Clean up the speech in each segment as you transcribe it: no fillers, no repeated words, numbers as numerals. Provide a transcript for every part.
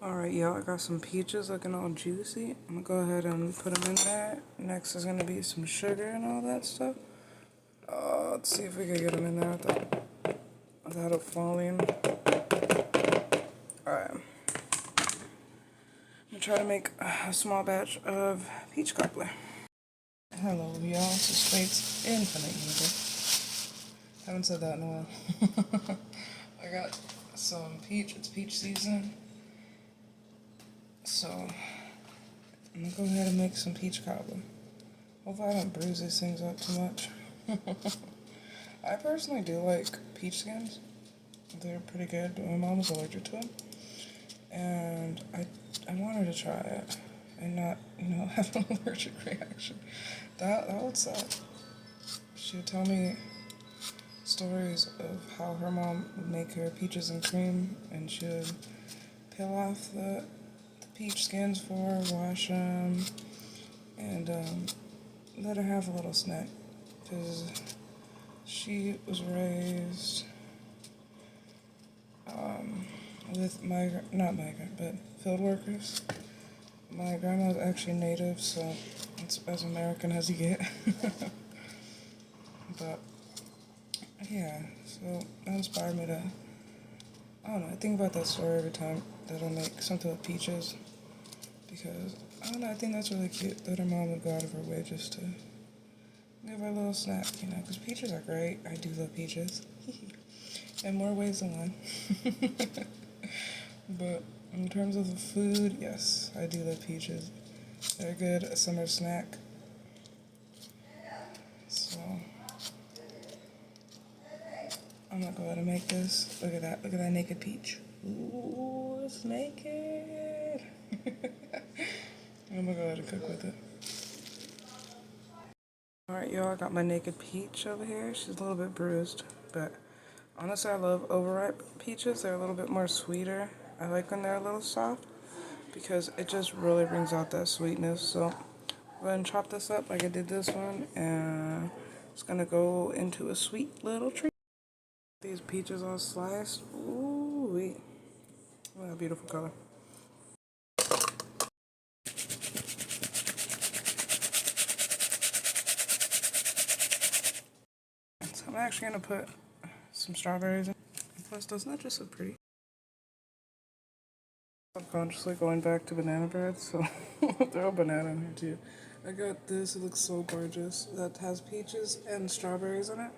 Alright, y'all, I got some peaches looking all juicy. I'm gonna go ahead and put them in there. Next is gonna be some sugar and all that stuff. Let's see if we can get them in there without it falling. Alright. I'm gonna try to make a small batch of peach cobbler. Hello, y'all. This is Fate's Infinite Universe. Haven't said that in a while. I got some peach. It's peach season. So, I'm gonna go ahead and make some peach cobbler. Hopefully I don't bruise these things up too much. I personally do like peach skins. They're pretty good, but my mom was allergic to them. And I wanted to try it and not, have an allergic reaction. That would suck. She would tell me stories of how her mom would make her peaches and cream, and she would peel off the peach skins for her, wash them, and let her have a little snack, because she was raised with not migrant, but field workers. My grandma was actually native, so it's as American as you get. But yeah, so that inspired me to, I don't know, I think about that story every time that I make something with peaches, because, I don't know, I think that's really cute that her mom would go out of her way just to give her a little snack, because peaches are great. I do love peaches. In more ways than one. But in terms of the food, yes, I do love peaches. They're a good summer snack. So, I'm gonna go ahead and make this. Look at that naked peach. Ooh, it's naked. I'm gonna go ahead and cook with it. Alright, y'all, I got my naked peach over here. She's a little bit bruised, but honestly, I love overripe peaches. They're a little bit more sweeter. I like when they're a little soft because it just really brings out that sweetness. So, go ahead and chop this up like I did this one, and it's gonna go into a sweet little treat. These peaches all sliced. Ooh, wee. What a beautiful color. So I'm actually gonna put some strawberries in. Plus, doesn't that just look pretty? Subconsciously going back to banana bread, so I'll throw a banana in here too. I got this, it looks so gorgeous. That has peaches and strawberries in it.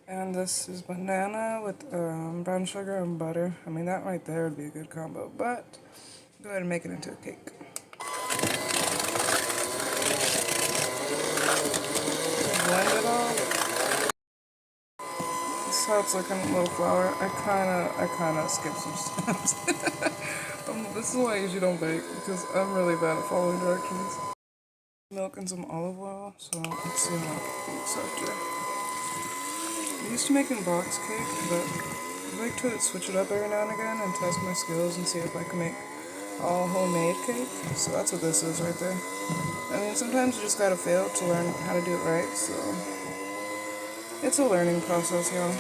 And this is banana with brown sugar and butter. I mean, that right there would be a good combo, but go ahead and make it into a cake. Blend it all. This is how it's looking, a little flour. I kinda skipped some steps. This is why I usually don't bake, because I'm really bad at following directions. Milk and some olive oil, so let's see how it looks after. I'm used to making box cake, but I like to switch it up every now and again and test my skills and see if I can make all homemade cake. So that's what this is right there. I mean, sometimes you just gotta fail to learn how to do it right, so it's a learning process, y'all.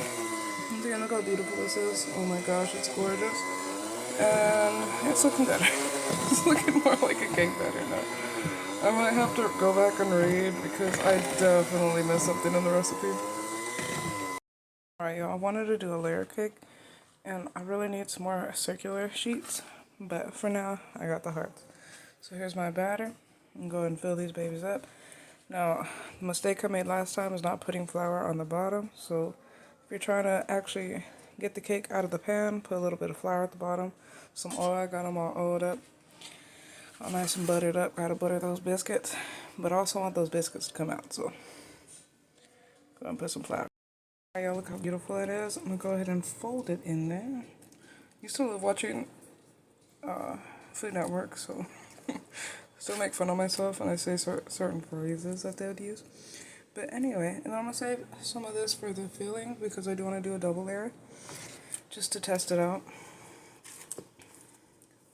See, look how beautiful this is. Oh my gosh, it's gorgeous. And it's looking better. It's looking more like a cake batter now. I might have to go back and read because I definitely missed something in the recipe. Alright, y'all, I wanted to do a layer cake, and I really need some more circular sheets, but for now, I got the hearts. So here's my batter. I'm going to go ahead and fill these babies up. Now, the mistake I made last time is not putting flour on the bottom, so if you're trying to actually get the cake out of the pan, put a little bit of flour at the bottom, some oil. I got them all oiled up, all nice and buttered up. Gotta butter those biscuits, but also want those biscuits to come out, so go and put some flour. Alright, y'all, look how beautiful it is. I'm gonna go ahead and fold it in there. Used to love watching Food Network, so still make fun of myself when I say certain phrases that they would use. But anyway, and I'm gonna save some of this for the filling because I do want to do a double layer just to test it out.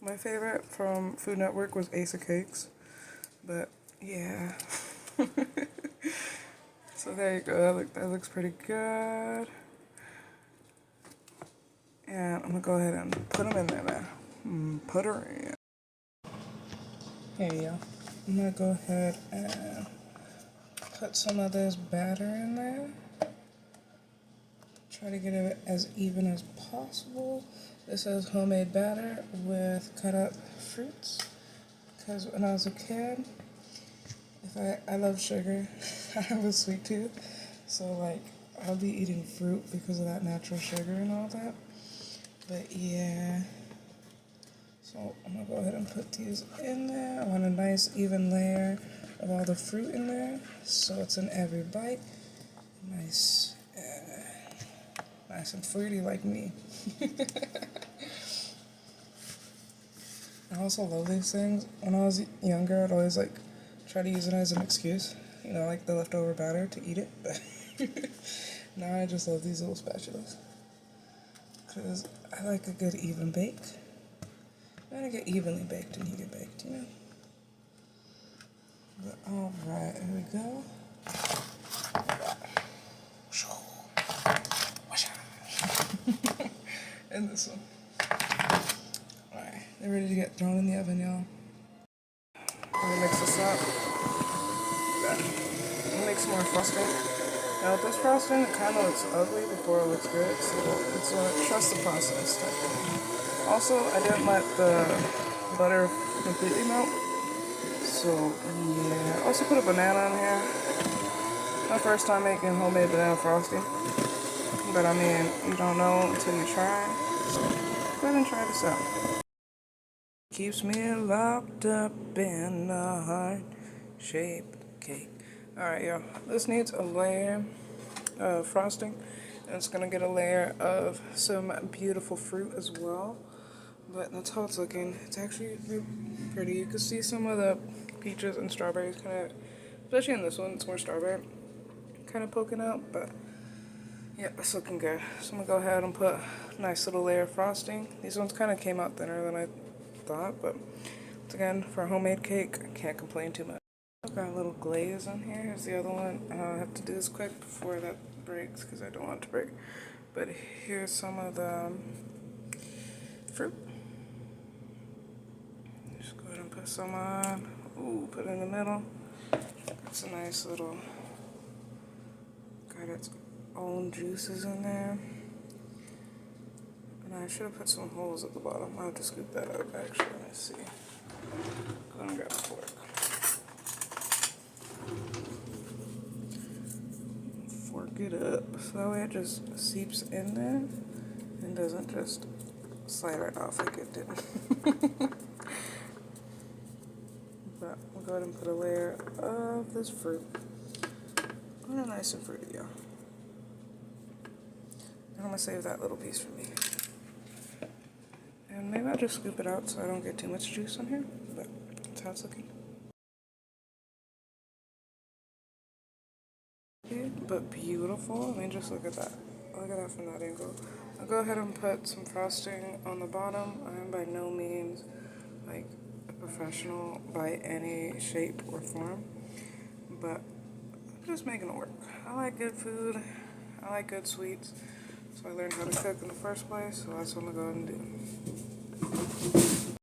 My favorite from Food Network was Ace of Cakes, but yeah. So there you go, that looks pretty good. And I'm gonna go ahead and put them in there now. Put her in. Here you go. I'm gonna go ahead and put some of this batter in there. Try to get it as even as possible. This is homemade batter with cut up fruits. Because when I was a kid, I love sugar. I have a sweet tooth. So like I'll be eating fruit because of that natural sugar and all that. But yeah. So I'm gonna go ahead and put these in there. I want a nice even layer of all the fruit in there, so it's in every bite. Nice, nice and fruity like me. I also love these things. When I was younger, I'd always like try to use it as an excuse, like the leftover batter to eat it. But now I just love these little spatulas because I like a good even bake. You want to get evenly baked and you get baked, But alright, here we go. And this one. Alright, they're ready to get thrown in the oven, y'all. I'm gonna mix this up. I'm gonna make some more frosting. Now with this frosting, it kind of looks ugly before it looks good, so it's a trust the process type thing. Also, I didn't let the butter completely melt, so yeah. I also put a banana in here. My first time making homemade banana frosting, but I mean, you don't know until you try. So go ahead and try this out. Keeps me locked up in a heart-shaped cake. Alright, y'all. This needs a layer of frosting, and it's gonna get a layer of some beautiful fruit as well. But that's how it's looking. It's actually pretty. You can see some of the peaches and strawberries kind of, especially in this one, it's more strawberry, kind of poking out. But yeah, it's looking good. So I'm gonna go ahead and put a nice little layer of frosting. These ones kind of came out thinner than I thought, but once again, for a homemade cake, I can't complain too much. I've got a little glaze on here. Here's the other one. I have to do this quick before that breaks because I don't want it to break. But here's some of the fruit. Just go ahead and put some on. Ooh, put it in the middle. It's a nice little, got its own juices in there. And I should have put some holes at the bottom. I'll have to scoop that up actually. Let's see. Go ahead and grab a fork. Fork it up so that way it just seeps in there and doesn't just slide right off like it did. But we'll go ahead and put a layer of this fruit. Oh, nice and fruity, y'all. And I'm gonna save that little piece for me. And maybe I'll just scoop it out so I don't get too much juice on here, but that's how it's looking. But beautiful. I mean, just look at that. Look at that from that angle. I'll go ahead and put some frosting on the bottom. I am by no means like a professional by any shape or form, but I'm just making it work. I like good food. I like good sweets. So I learned how to cook in the first place, so that's what I'm going to go ahead and do.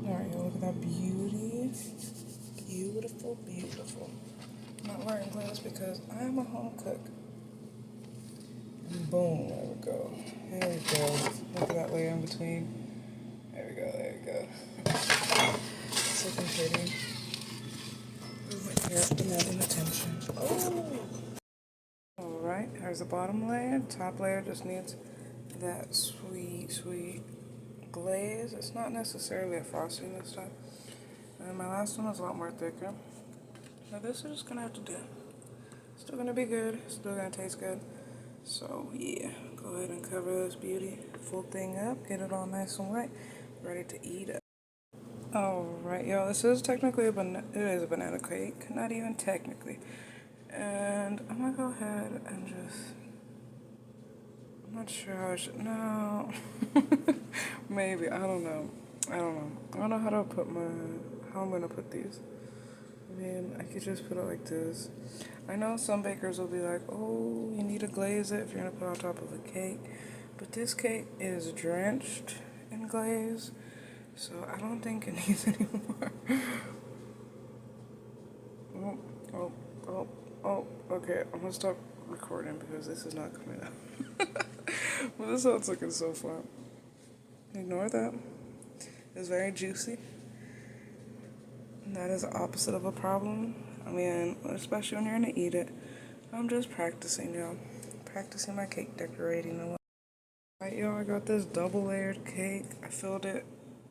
Alright, y'all, look at that beauty. Beautiful, beautiful. I'm not wearing gloves because I am a home cook. Boom, there we go. There we go. Look at that layer in between. There we go, there we go. It's looking pretty. Move my hair up and adding attention. Oh! Alright, here's the bottom layer. Top layer just needs that sweet, sweet glaze. It's not necessarily a frosting this time. And my last one was a lot more thicker. Now this is just gonna have to do. Still gonna be good, still gonna taste good. So yeah, go ahead and cover this beautiful thing up, get it all nice and white, ready to eat it. Alright, y'all, this is technically it is a banana cake, not even technically. And I'm gonna go ahead and just, I'm not sure how I should, no, maybe, I don't know. I don't know how to put how I'm gonna put these. I mean, I could just put it like this. I know some bakers will be like, oh, you need to glaze it if you're going to put it on top of a cake. But this cake is drenched in glaze. So I don't think it needs any more. Oh, oh, oh, oh, okay, I'm gonna stop recording because this is not coming out. Well, this one's looking so fun. Ignore that. It's very juicy. And that is the opposite of a problem. I mean, especially when you're gonna eat it. I'm just practicing, y'all. Practicing my cake decorating. Alright, y'all, I got this double layered cake. I filled it.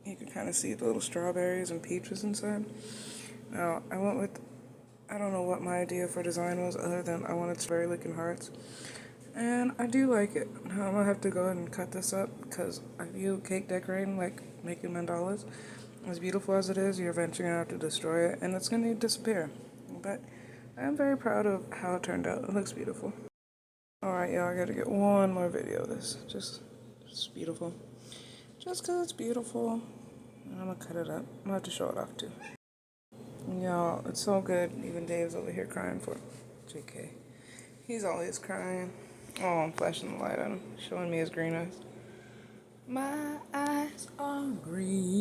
You can kind of see the little strawberries and peaches inside. Now, I went with, I don't know what my idea for design was other than I wanted strawberry looking hearts. And I do like it. Now, I'm gonna have to go ahead and cut this up because I view cake decorating like making mandalas. As beautiful as it is, you're eventually gonna have to destroy it and it's gonna disappear. But I am very proud of how it turned out. It looks beautiful. Alright, y'all, I gotta get one more video of this. Just beautiful. Just because it's beautiful. And I'm gonna cut it up. I'm gonna have to show it off too. Y'all, it's so good. Even Dave's over here crying for it. JK. He's always crying. Oh, I'm flashing the light on him, showing me his green eyes. My eyes are green.